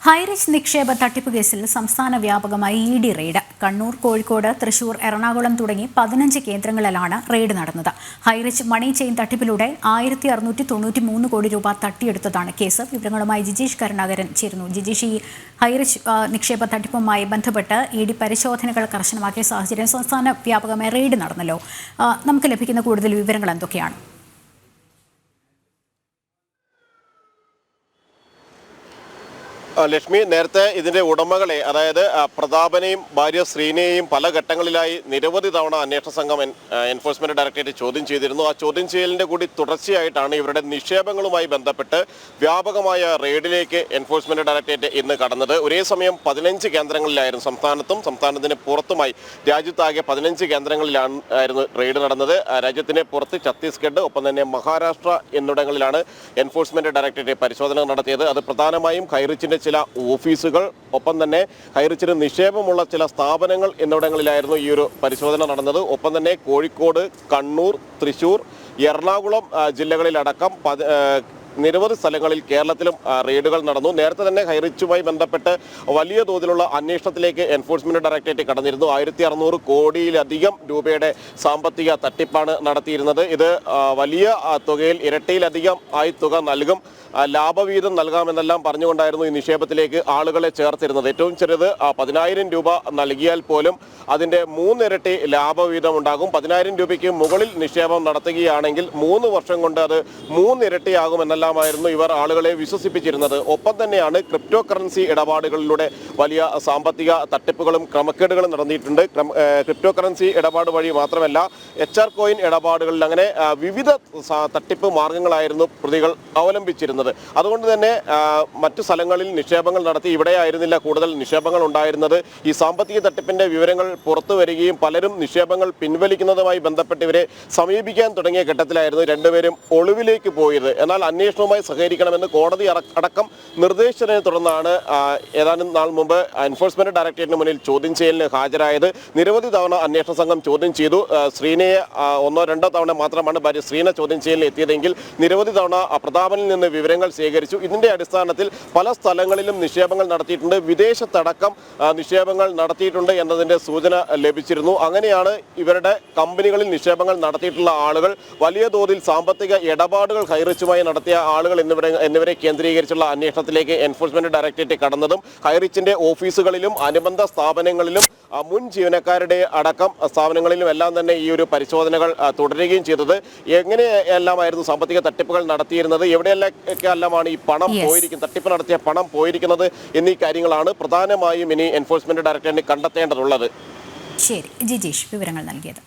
ഹൈറിച്ച് നിക്ഷേപ തട്ടിപ്പ് കേസിൽ സംസ്ഥാന വ്യാപകമായി ഇഡി റെയ്ഡ്. കണ്ണൂർ, കോഴിക്കോട്, തൃശൂർ, എറണാകുളം തുടങ്ങി 15 കേന്ദ്രങ്ങളിലാണ് റെയ്ഡ് നടന്നത്. ഹൈറിച്ച് മണി ചെയിൻ തട്ടിപ്പിലൂടെ 1693 കോടി രൂപ തട്ടിയെടുത്തതാണ് കേസ്. വിവരങ്ങളുമായി ജിജീഷ് കരുണാകരൻ ചേരുന്നു. ജിജീഷ്, ഈ ഹൈറിച്ച് നിക്ഷേപ തട്ടിപ്പുമായി ബന്ധപ്പെട്ട് ഇഡി പരിശോധനകൾ കർശനമാക്കിയ സാഹചര്യം, സംസ്ഥാന വ്യാപകമായി റെയ്ഡ് നടന്നല്ലോ. നമുക്ക് ലഭിക്കുന്ന കൂടുതൽ വിവരങ്ങൾ എന്തൊക്കെയാണ്? ലക്ഷ്മി, നേരത്തെ ഇതിന്റെ ഉടമകളെ, അതായത് പ്രതാപനെയും ഭാര്യ ശ്രീനെയും പല ഘട്ടങ്ങളിലായി നിരവധി തവണ അന്വേഷണ സംഘം എൻഫോഴ്സ്മെന്റ് ഡയറക്ടറേറ്റ് ചോദ്യം ചെയ്തിരുന്നു. ആ ചോദ്യം ചെയ്യലിന്റെ കൂടി തുടർച്ചയായിട്ടാണ് ഇവരുടെ നിക്ഷേപങ്ങളുമായി ബന്ധപ്പെട്ട് വ്യാപകമായ റെയ്ഡിലേക്ക് എൻഫോഴ്സ്മെന്റ് ഡയറക്ടറേറ്റ് ഇന്ന് കടന്നത്. ഒരേ സമയം 15 കേന്ദ്രങ്ങളിലായിരുന്നു, സംസ്ഥാനത്തിന് പുറത്തുമായി രാജ്യത്താകെ 15 കേന്ദ്രങ്ങളിലായിരുന്നു റെയ്ഡ് നടന്നത്. രാജ്യത്തിന് പുറത്ത് ഛത്തീസ്ഗഡ്, ഒപ്പം തന്നെ മഹാരാഷ്ട്ര എന്നിടങ്ങളിലാണ് എൻഫോഴ്സ്മെന്റ് ഡയറക്ടറേറ്റ് പരിശോധന നടത്തിയത്. അത് പ്രധാനമായും ഹൈറിച്ചിന്റെ ചില ഓഫീസുകൾ, ഒപ്പം തന്നെ ഹൈറിച്ചിന് നിക്ഷേപമുള്ള ചില സ്ഥാപനങ്ങൾ എന്നിവിടങ്ങളിലായിരുന്നു ഈ ഒരു പരിശോധന നടന്നത്. ഒപ്പം തന്നെ കോഴിക്കോട്, കണ്ണൂർ, തൃശൂർ, എറണാകുളം ജില്ലകളിലടക്കം നിരവധി സ്ഥലങ്ങളിൽ കേരളത്തിലും റെയ്ഡുകൾ നടന്നു. നേരത്തെ തന്നെ ഹൈറിച്ചുമായി ബന്ധപ്പെട്ട് വലിയ തോതിലുള്ള അന്വേഷണത്തിലേക്ക് എൻഫോഴ്സ്മെന്റ് ഡയറക്ടറേറ്റ് കടന്നിരുന്നു. 1600 കോടിയിലധികം രൂപയുടെ സാമ്പത്തിക തട്ടിപ്പാണ് നടത്തിയിരുന്നത്. ഇത് വലിയ തുകയിൽ, ഇരട്ടിയിലധികം ആയി തുക നൽകും, ലാഭവീതം നൽകാമെന്നെല്ലാം പറഞ്ഞുകൊണ്ടായിരുന്നു ഈ നിക്ഷേപത്തിലേക്ക് ആളുകളെ ചേർത്തിരുന്നത്. ഏറ്റവും ചെറുത് 10,000 രൂപ നൽകിയാൽ പോലും അതിൻ്റെ 3 ഇരട്ടി ലാഭവീതം ഉണ്ടാകും. 10,000 രൂപയ്ക്ക് മുകളിൽ നിക്ഷേപം നടത്തുകയാണെങ്കിൽ 3 വർഷം കൊണ്ട് അത് 3 ഇരട്ടിയാകുമെന്നെല്ലാമായിരുന്നു ഇവർ ആളുകളെ വിശ്വസിപ്പിച്ചിരുന്നത്. ഒപ്പം തന്നെയാണ് ക്രിപ്റ്റോ കറൻസി ഇടപാടുകളിലൂടെ വലിയ സാമ്പത്തിക തട്ടിപ്പുകളും ക്രമക്കേടുകളും നടന്നിട്ടുണ്ട്. ക്രിപ്റ്റോ കറൻസി ഇടപാട് വഴി മാത്രമല്ല, HR കോയിൻ ഇടപാടുകളിൽ, അങ്ങനെ വിവിധ തട്ടിപ്പ് മാർഗങ്ങളായിരുന്നു പ്രതികൾ അവലംബിച്ചിരുന്നത്. അതുകൊണ്ട് തന്നെ മറ്റു സ്ഥലങ്ങളിൽ നിക്ഷേപങ്ങൾ നടത്തി ഇവിടെയായിരുന്നില്ല കൂടുതൽ നിക്ഷേപങ്ങൾ ഉണ്ടായിരുന്നത്. ഈ സാമ്പത്തിക തട്ടിപ്പിന്റെ വിവരങ്ങൾ പുറത്തു വരികയും പലരും നിക്ഷേപങ്ങൾ പിൻവലിക്കുന്നതുമായി ബന്ധപ്പെട്ട് ഇവരെ സമീപിക്കാൻ തുടങ്ങിയ ഘട്ടത്തിലായിരുന്നു രണ്ടുപേരും ഒളിവിലേക്ക് പോയത്. എന്നാൽ അന്വേഷണവുമായി സഹകരിക്കണമെന്ന് കോടതി അടക്കം നിർദ്ദേശിച്ചതിനെ തുടർന്നാണ് ഏതാനും നാൾ മുമ്പ് എൻഫോഴ്സ്മെന്റ് ഡയറക്ടറേറ്റിന് മുന്നിൽ ചോദ്യം ചെയ്യലിന് ഹാജരായത്. നിരവധി തവണ അന്വേഷണ സംഘം ചോദ്യം ചെയ്തു. ശ്രീനയെ 1-2 തവണ മാത്രമാണ് ഭാര്യ ശ്രീന ചോദ്യം ചെയ്യലിന് എത്തിയതെങ്കിൽ നിരവധി തവണ പ്രതാപനിൽ നിന്ന് വിവരങ്ങൾ ശേഖരിച്ചു. ഇതിന്റെ അടിസ്ഥാനത്തിൽ പല സ്ഥലങ്ങളിലും നിക്ഷേപങ്ങൾ നടത്തിയിട്ടുണ്ട്, വിദേശത്തടക്കം നിക്ഷേപങ്ങൾ നടത്തിയിട്ടുണ്ട് എന്നതിന്റെ സൂചന ലഭിച്ചിരുന്നു. അങ്ങനെയാണ് ഇവരുടെ കമ്പനികളിൽ നിക്ഷേപങ്ങൾ നടത്തിയിട്ടുള്ള ആളുകൾ, വലിയ തോതിൽ സാമ്പത്തിക ഇടപാടുകൾ ഹൈറിച്ചുമായി നടത്തിയ ആളുകൾ എന്നിവരെ കേന്ദ്രീകരിച്ചുള്ള അന്വേഷണത്തിലേക്ക് എൻഫോഴ്സ്മെന്റ് ഡയറക്ടറേറ്റ് കടന്നതും ഹൈറിച്ചിന്റെ ഓഫീസുകളിലും അനുബന്ധ സ്ഥാപനങ്ങളിലും മുൻ ജീവനക്കാരുടെ അടക്കം സ്ഥാപനങ്ങളിലും എല്ലാം തന്നെ ഈ ഒരു പരിശോധനകൾ തുടരുകയും ചെയ്തത്. എങ്ങനെയെല്ലാമായിരുന്നു സാമ്പത്തിക തട്ടിപ്പുകൾ നടത്തിയിരുന്നത്, എവിടെയെല്ലാമാണ് ഈ പണം പോയിരിക്കുന്നത്, തട്ടിപ്പ് നടത്തിയ പണം പോയിരിക്കുന്നത് എന്നീ കാര്യങ്ങളാണ് പ്രധാനമായും ഇനി എൻഫോഴ്സ്മെന്റ് ഡയറക്ടറേറ്റിന് കണ്ടെത്തേണ്ടതുള്ളത്. ശരി ജിജീഷ്, വിവരങ്ങൾ നൽകിയത്.